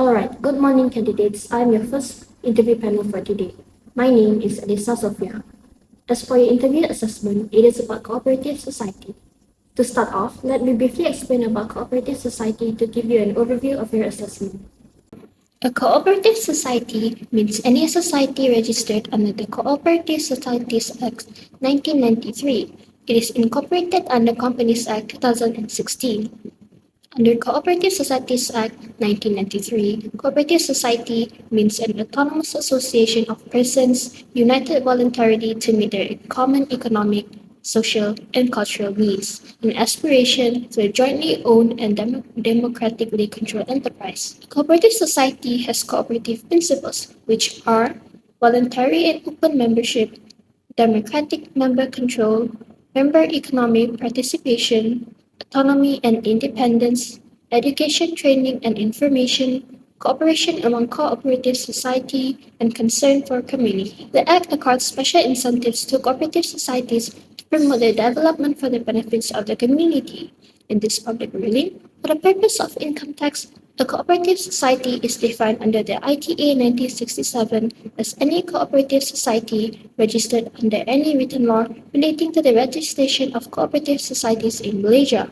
Alright, good morning candidates. I'm your first interview panel for today. My name is Elisa Sofia. As for your interview assessment, it is about Cooperative Society. To start off, let me briefly explain about Cooperative Society to give you an overview of your assessment. A cooperative society means any society registered under the Cooperative Societies Act 1993. It is incorporated under Companies Act 2016. Under Cooperative Societies Act 1993, cooperative society means an autonomous association of persons united voluntarily to meet their common economic, social, and cultural needs in aspiration to a jointly owned and democratically controlled enterprise. A cooperative society has cooperative principles, which are voluntary and open membership, democratic member control, member economic participation, autonomy and independence, education, training and information, cooperation among cooperative society, and concern for community. The Act accords special incentives to cooperative societies to promote their development for the benefits of the community. In this public ruling, for the purpose of income tax, a cooperative society is defined under the ITA 1967 as any cooperative society registered under any written law relating to the registration of cooperative societies in Malaysia.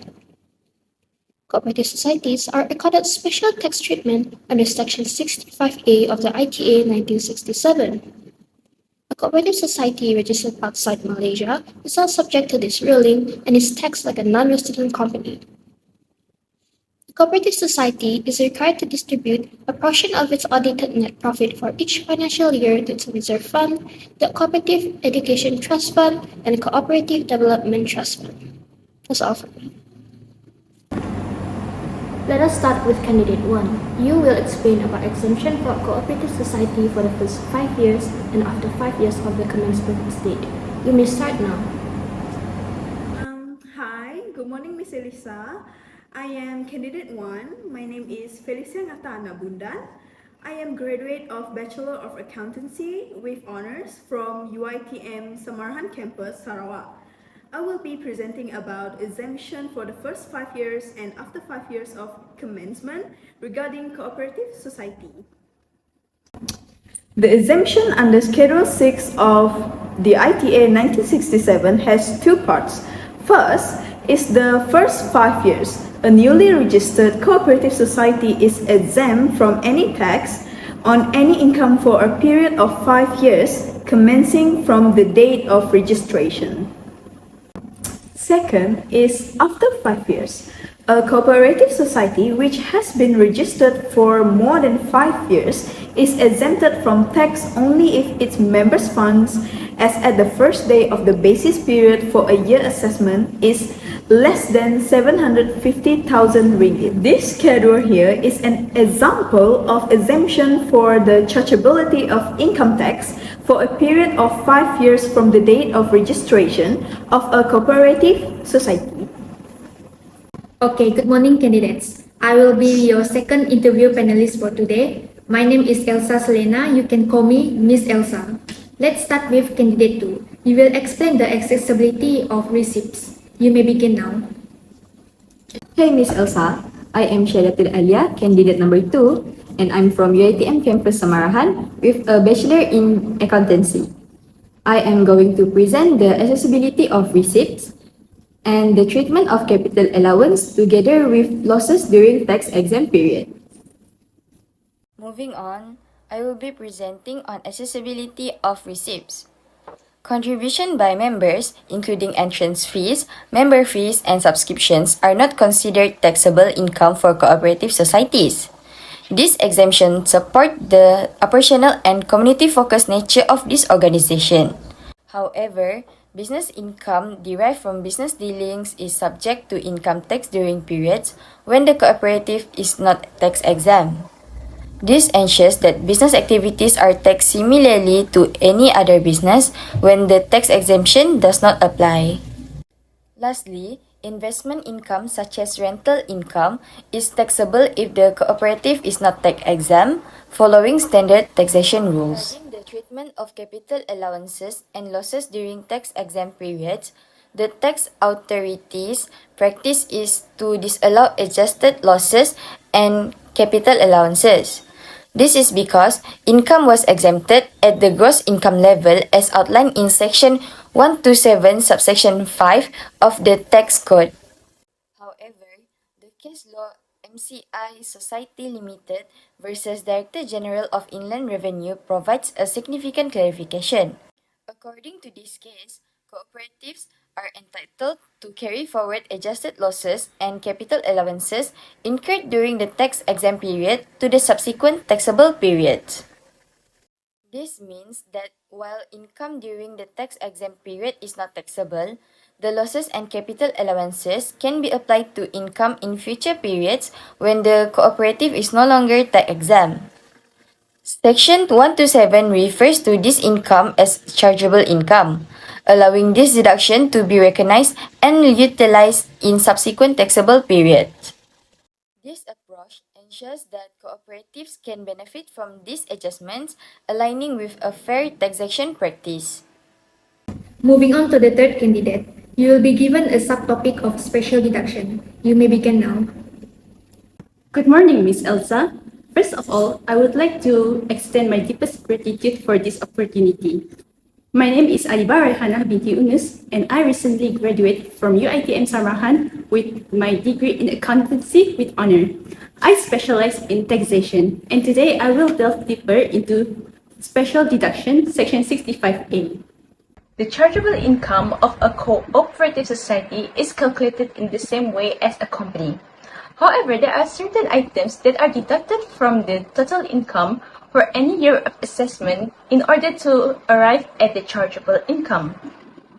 Cooperative societies are accorded special tax treatment under Section 65A of the ITA 1967. A cooperative society registered outside Malaysia is not subject to this ruling and is taxed like a non-resident company. A cooperative society is required to distribute a portion of its audited net profit for each financial year to its reserve fund, the Cooperative Education Trust Fund, and Cooperative Development Trust Fund. That's all from me. Let us start with candidate 1. You will explain about exemption for cooperative society for the first 5 years and after 5 years of the commencement date. You may start now. Hi, good morning Miss Elisa. I am candidate 1. My name is Felicia Natana Bundan. I am graduate of Bachelor of Accountancy with honors from UiTM Samarahan Campus, Sarawak. I will be presenting about exemption for the first 5 years and after 5 years of commencement regarding cooperative society. The exemption under Schedule 6 of the ITA 1967 has two parts. First is the first 5 years. A newly registered cooperative society is exempt from any tax on any income for a period of 5 years commencing from the date of registration. Second is after 5 years. A cooperative society which has been registered for more than 5 years is exempted from tax only if its members' funds, as at the first day of the basis period for a year assessment, is less than 750,000 ringgit. This schedule here is an example of exemption for the chargeability of income tax for a period of 5 years from the date of registration of a cooperative society. Okay, good morning candidates. I will be your second interview panelist for today. My name is Elsa Selena. You can call me Miss Elsa. Let's start with candidate 2. You will explain the accessibility of receipts. You may begin now. Hey Miss Elsa, I am Shadatul Alia, candidate number 2, and I'm from UiTM Campus Samarahan with a Bachelor in Accountancy. I am going to present the accessibility of receipts and the treatment of capital allowance together with losses during tax exempt period. Moving on, I will be presenting on accessibility of receipts. Contribution by members, including entrance fees, member fees, and subscriptions, are not considered taxable income for cooperative societies. These exemptions support the operational and community-focused nature of this organization. However, business income derived from business dealings is subject to income tax during periods when the cooperative is not tax-exempt. This ensures that business activities are taxed similarly to any other business when the tax exemption does not apply. Lastly, investment income such as rental income is taxable if the cooperative is not tax-exempt, following standard taxation rules. Regarding the treatment of capital allowances and losses during tax-exempt periods, the tax authorities' practice is to disallow adjusted losses and capital allowances. This is because income was exempted at the gross income level as outlined in Section 127 subsection 5 of the Tax Code. However, the case law MCI Society Limited versus Director General of Inland Revenue provides a significant clarification. According to this case, cooperatives are entitled to carry forward adjusted losses and capital allowances incurred during the tax-exempt period to the subsequent taxable periods. This means that while income during the tax-exempt period is not taxable, the losses and capital allowances can be applied to income in future periods when the cooperative is no longer tax-exempt. Section 127 refers to this income as chargeable income, allowing this deduction to be recognized and utilized in subsequent taxable periods. This approach ensures that cooperatives can benefit from these adjustments, aligning with a fair taxation practice. Moving on to the third candidate, you will be given a subtopic of special deduction. You may begin now. Good morning, Miss Elsa. First of all, I would like to extend my deepest gratitude for this opportunity. My name is Aliba Rehana binti Unus, and I recently graduated from UITM Sarahan with my degree in accountancy with honor. I specialize in taxation, and today I will delve deeper into special deduction, Section 65A. The chargeable income of a cooperative society is calculated in the same way as a company. However, there are certain items that are deducted from the total income for any year of assessment in order to arrive at the chargeable income.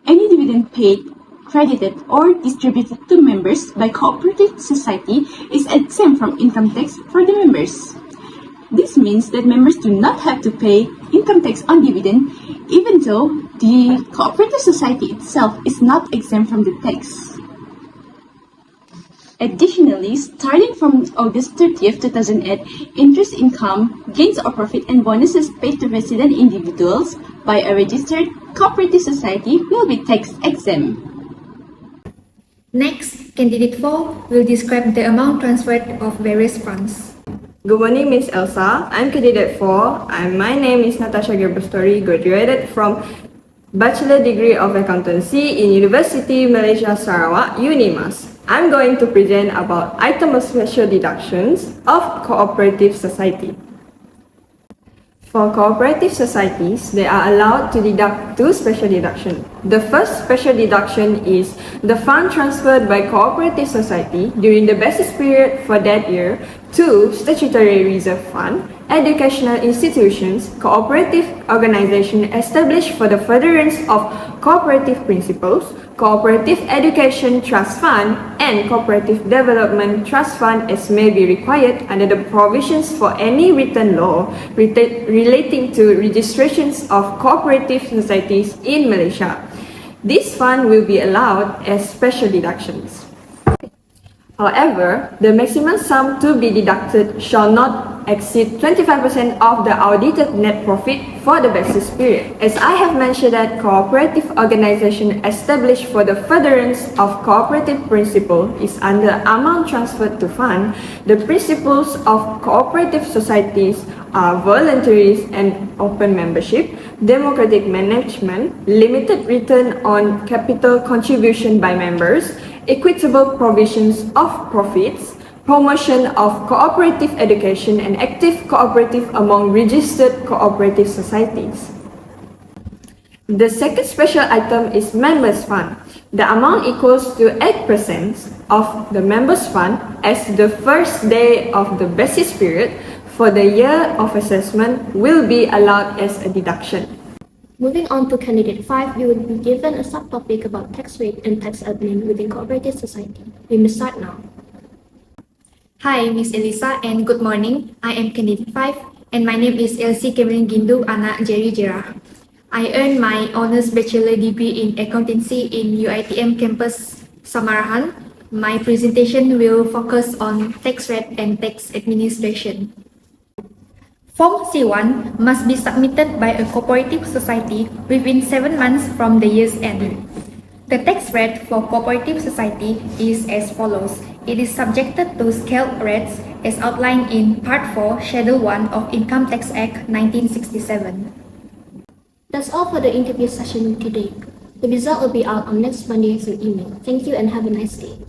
Any dividend paid, credited, or distributed to members by cooperative society is exempt from income tax for the members. This means that members do not have to pay income tax on dividend even though the cooperative society itself is not exempt from the tax. Additionally, starting from August 30th, 2008, interest income, gains or profit and bonuses paid to resident individuals by a registered cooperative society will be tax exempt. Next, candidate 4 will describe the amount transferred of various funds. Good morning, Miss Elsa. I'm candidate 4, and my name is Natasha Gerbestori, graduated from Bachelor Degree of Accountancy in University Malaysia Sarawak, UNIMAS. I'm going to present about item of special deductions of cooperative society. For cooperative societies, they are allowed to deduct two special deductions. The first special deduction is the fund transferred by cooperative society during the basis period for that year to statutory reserve fund, educational institutions, cooperative organization established for the furtherance of cooperative principles, cooperative education trust fund, and cooperative development trust fund as may be required under the provisions for any written law relating to registrations of cooperative societies in Malaysia. This fund will be allowed as special deductions. However, the maximum sum to be deducted shall not exceed 25% of the audited net profit for the basis period. As I have mentioned that cooperative organization established for the furtherance of cooperative principle is under amount transferred to fund, the principles of cooperative societies are voluntary and open membership, democratic management, limited return on capital contribution by members, equitable provisions of profits, promotion of cooperative education, and active cooperative among registered cooperative societies. The second special item is members' fund. The amount equals to 8% of the members' fund as the first day of the basis period for the year of assessment will be allowed as a deduction. Moving on to candidate 5, you will be given a subtopic about tax rate and tax admin within cooperative society. We may start now. Hi, Miss Elisa, and good morning. I am candidate 5, and my name is Elsie Kevin Gindu Anak Jerry Jerah. I earned my honors bachelor degree in accountancy in UITM campus Samarahan. My presentation will focus on tax rate and tax administration. Form C1 must be submitted by a cooperative society within 7 months from the year's end. The tax rate for cooperative society is as follows. It is subjected to scaled rates as outlined in Part 4, Schedule 1 of Income Tax Act 1967. That's all for the interview session today. The result will be out on next Monday through email. Thank you and have a nice day.